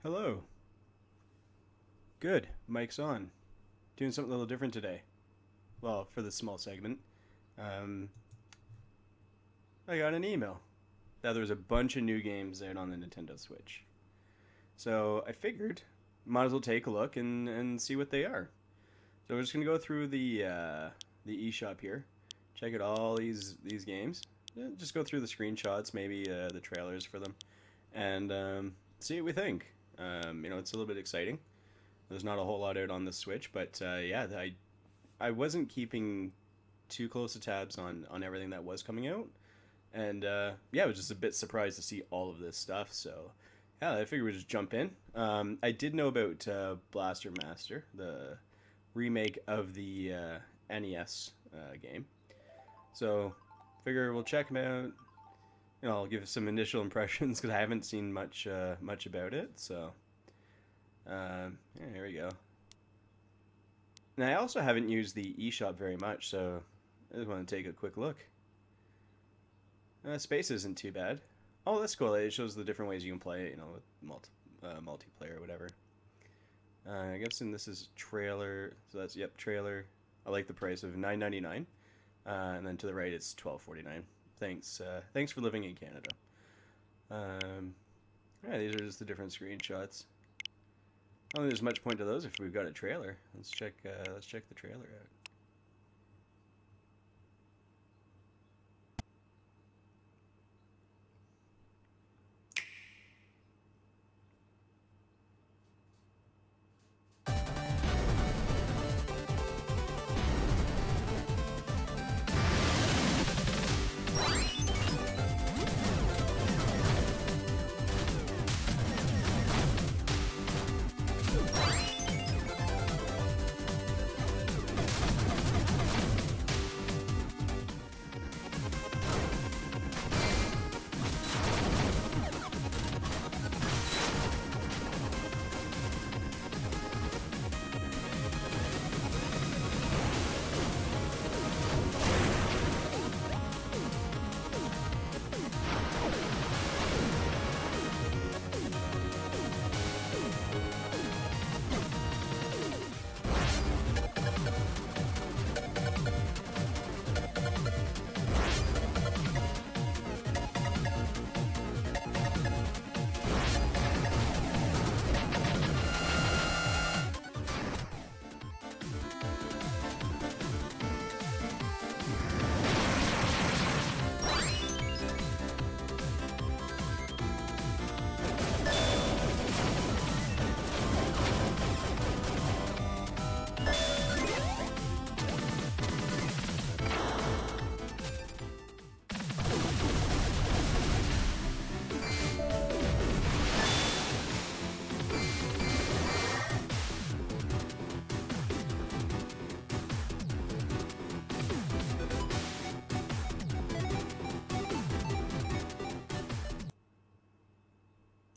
Hello. Good. Mic's on. Doing something a little different today. Well, for this small segment. Um, I got an email that there was a bunch of new games out on the Nintendo Switch. So I figured, might as well take a look and see what they are. So we're just gonna go through the eShop here, check out all these games, just go through the screenshots, maybe the trailers for them, and see what we think. It's a little bit exciting. There's not a whole lot out on the Switch, but yeah, I wasn't keeping too close to tabs on everything that was coming out, and yeah, I was just a bit surprised to see all of this stuff. So yeah, I figured we'd just jump in. I did know about Blaster Master, the remake of the NES game, so figure we'll check them out. I'll give some initial impressions because I haven't seen much about it. So yeah, here we go. And I also haven't used the eShop very much, so I just want to take a quick look. Space isn't too bad. Oh, that's cool. It shows the different ways you can play it, with multiplayer or whatever. I guess this is trailer, so that's, yep, trailer. I like the price of $9.99, and then to the right it's $12.49. Thanks for living in Canada. Yeah, these are just the different screenshots. I don't think there's much point to those if we've got a trailer. Let's check the trailer out.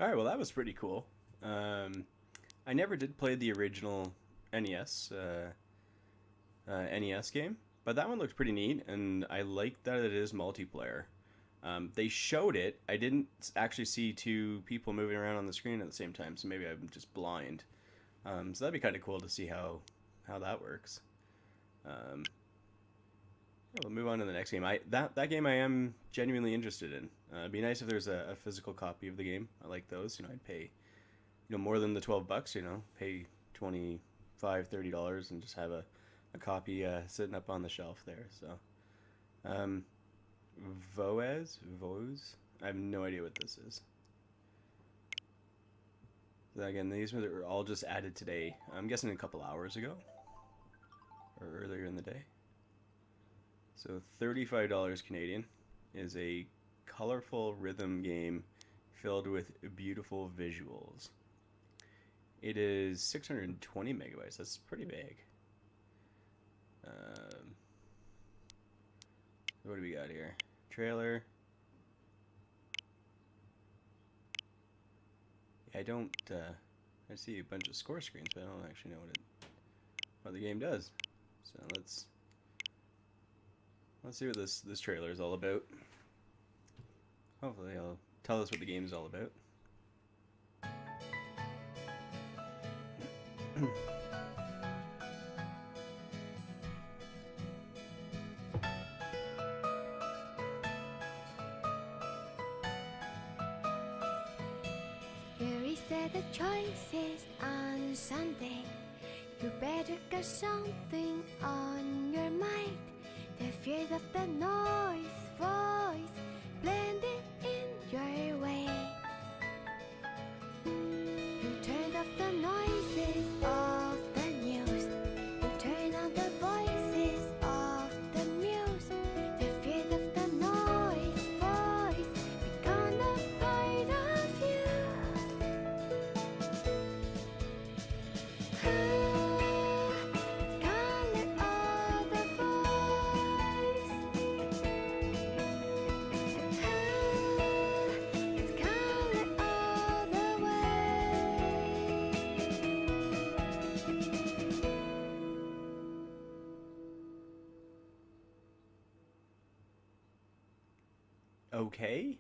All right, well that was pretty cool. I never did play the original NES game, but that one looked pretty neat, and I like that it is multiplayer. They showed it. I didn't actually see two people moving around on the screen at the same time, so maybe I'm just blind. So that'd be kind of cool to see how that works. Um, yeah, we'll move on to the next game. That game I am genuinely interested in. It'd be nice if there's a physical copy of the game. I like those. I'd pay more than the $12. Pay 25 $30 and just have a copy sitting up on the shelf there. So, um, Voez. I have no idea what this is. So again, these were all just added today. I'm guessing a couple hours ago or earlier in the day. So $35 Canadian is a colorful rhythm game filled with beautiful visuals. It is 620 megabytes. That's pretty big. What do we got here? Trailer. I don't. I see a bunch of score screens, but I don't actually know what the game does. So let's see what this trailer is all about. Hopefully, it'll tell us what the game is all about. You said the choices on Sunday. You better got something on your mind. The fear of the noise voice blending in your way. You turned off the noises of the news. You turn on the voices of the muse. The fear of the noise voice become a part of you. It's color of the voice. It's color all the way. Okay.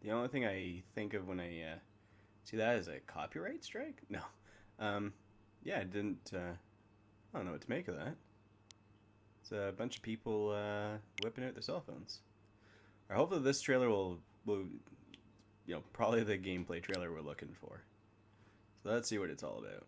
The only thing I think of when I see that is a copyright strike. No. Yeah, I didn't. I don't know what to make of that. It's a bunch of people whipping out their cell phones. Or hopefully this trailer will, probably the gameplay trailer we're looking for. So let's see what it's all about.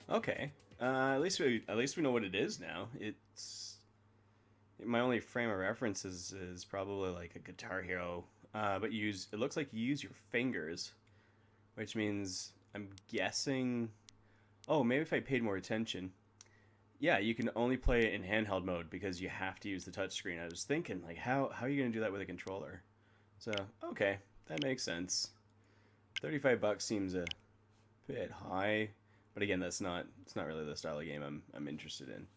Okay. At least we know what it is now. It's my only frame of reference is probably like a Guitar Hero, but it looks like you use your fingers, which means I'm guessing. Oh, maybe if I paid more attention. Yeah, you can only play it in handheld mode because you have to use the touchscreen. I was thinking, like, how are you gonna do that with a controller? So okay, that makes sense. $35 seems a bit high. But again, it's not really the style of game I'm interested in.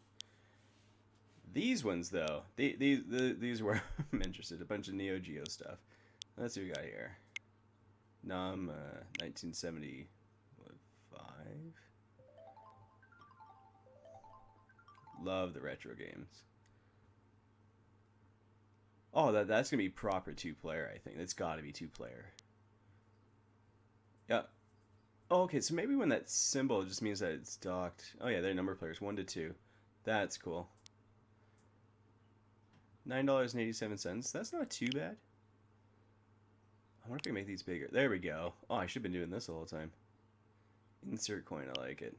These ones though, these were I'm interested. A bunch of Neo Geo stuff. Let's see what we got here. Nam 1975. Love the retro games. Oh, that's gonna be proper 2-player. I think that's got to be 2-player. Yeah. Oh, okay, so maybe when that symbol just means that it's docked. Oh yeah, they're number players, 1 to 2. That's cool. $9.87. That's not too bad. I wonder if we can make these bigger. There we go. Oh, I should have been doing this the whole time. Insert coin, I like it.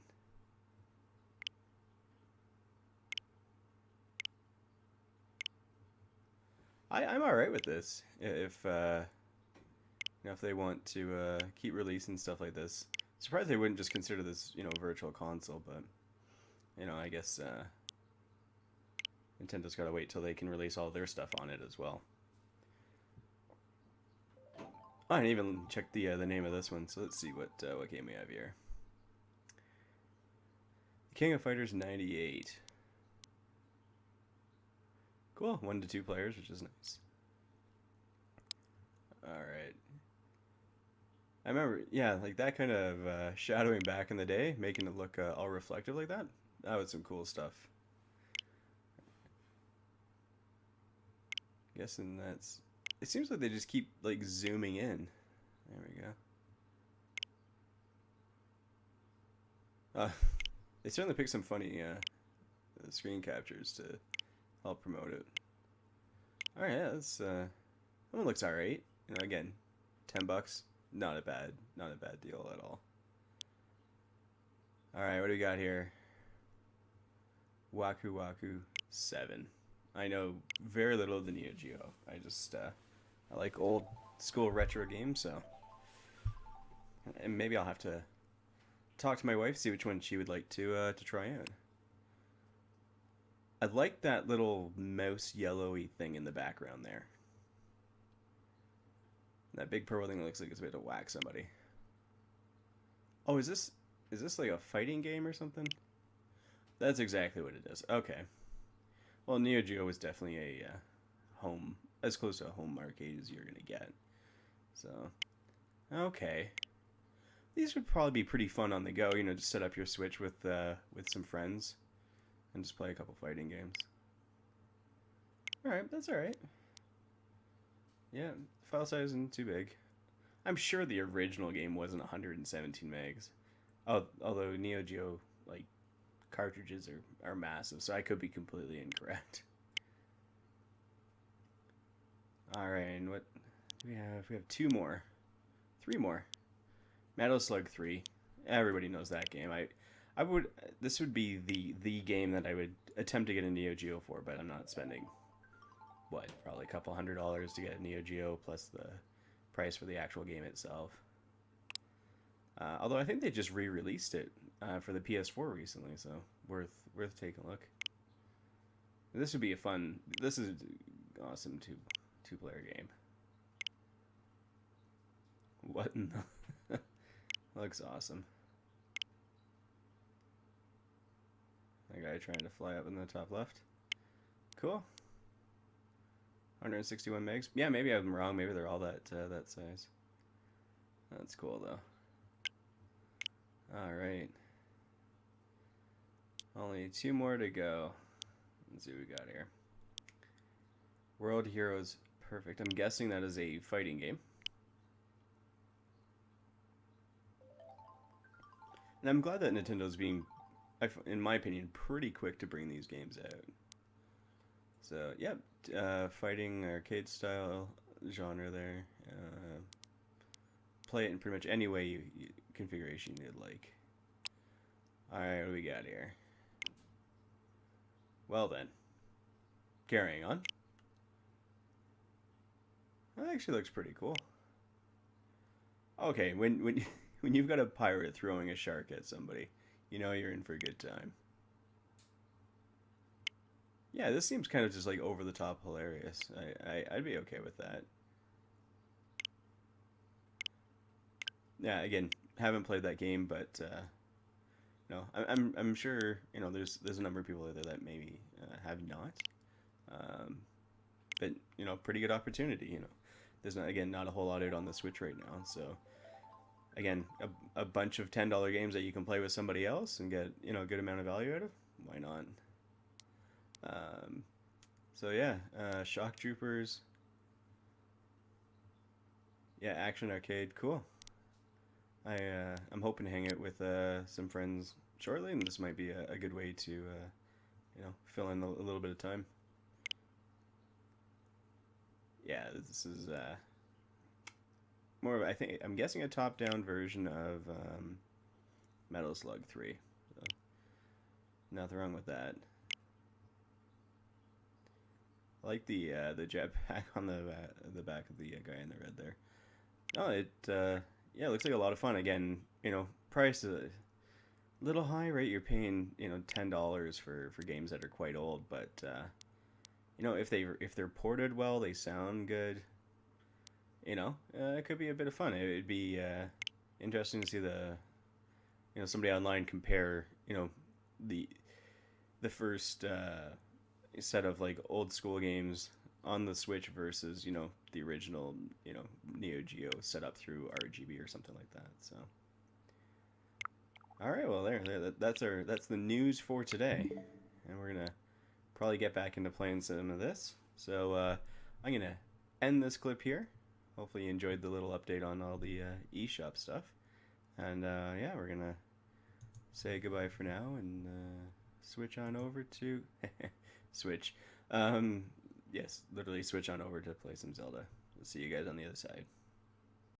I'm alright with this. If if they want to keep releasing stuff like this. Surprised they wouldn't just consider this, virtual console, but I guess Nintendo's got to wait till they can release all their stuff on it as well. Oh, I didn't even check the name of this one, so let's see what game we have here. King of Fighters 98. Cool, 1 to 2 players, which is nice. Alright. I remember, yeah, like that kind of shadowing back in the day, making it look all reflective like that. That was some cool stuff. Guessing that's... It seems like they just keep, like, zooming in. There we go. They certainly picked some funny screen captures to help promote it. Alright, yeah, that's... that one looks alright. You know, again, $10. Not a bad deal at all. Alright, what do we got here? Waku Waku 7. I know very little of the Neo Geo. I like old school retro games, so... And maybe I'll have to talk to my wife, see which one she would like to try out. I like that little mouse yellowy thing in the background there. That big purple thing looks like it's about to whack somebody. Oh, is this like a fighting game or something? That's exactly what it is. Okay. Well, Neo Geo was definitely a home, as close to a home arcade as you're gonna get. So, okay. These would probably be pretty fun on the go. You know, just set up your Switch with some friends and just play a couple fighting games. All right, that's all right. Yeah, the file size isn't too big. I'm sure the original game wasn't 117 megs. Oh, although Neo Geo like cartridges are massive, so I could be completely incorrect. All right, and what do we have? We have 2 more, 3 more. Metal Slug 3. Everybody knows that game. I would. This would be the game that I would attempt to get a Neo Geo for, but I'm not spending what, probably a couple $100 to get a Neo Geo plus the price for the actual game itself. Although I think they just re-released it for the PS4 recently, so worth taking a look. This would be a fun. This is awesome two-player game. What in the... Looks awesome. That guy trying to fly up in the top left. Cool. 161 megs. Yeah, maybe I'm wrong. Maybe they're all that size. That's cool though. All right. Only 2 more to go. Let's see what we got here. World Heroes Perfect. I'm guessing that is a fighting game. And I'm glad that Nintendo's being, in my opinion, pretty quick to bring these games out. So, yep, fighting arcade style genre there. Play it in pretty much any way you configuration you'd like. Alright, what do we got here? Well then, carrying on. That actually looks pretty cool. Okay, when you've got a pirate throwing a shark at somebody, you know you're in for a good time. Yeah, this seems kind of just like over the top hilarious. I'd be okay with that. Yeah, again, haven't played that game, but no, I'm sure you know there's a number of people out there that maybe have not. But you know, pretty good opportunity. You know, there's not a whole lot out on the Switch right now, so. Again, a bunch of $10 games that you can play with somebody else and get, you know, a good amount of value out of. Why not? So yeah, Shock Troopers. Yeah, Action Arcade, cool. I'm hoping to hang out with some friends shortly, and this might be a good way to, you know, fill in a little bit of time. Yeah, this is more of, I'm guessing a top-down version of Metal Slug 3. So, nothing wrong with that. I like the jetpack on the back of the guy in the red there. Oh, yeah, it looks like a lot of fun. Again, you know, price is a little high, right? You're paying, you know, $10 for games that are quite old, but you know, if they're ported well, they sound good. it could be a bit of fun. It would be interesting to see somebody online compare, the the first set of like old school games on the Switch versus the original Neo Geo set up through RGB or something like that. So, all right, well that's the news for today, and we're gonna probably get back into playing some of this. So I'm gonna end this clip here. Hopefully you enjoyed the little update on all the eShop stuff, and yeah, we're gonna say goodbye for now and switch on over to switch. Yes, literally switch on over to play some Zelda. We'll see you guys on the other side.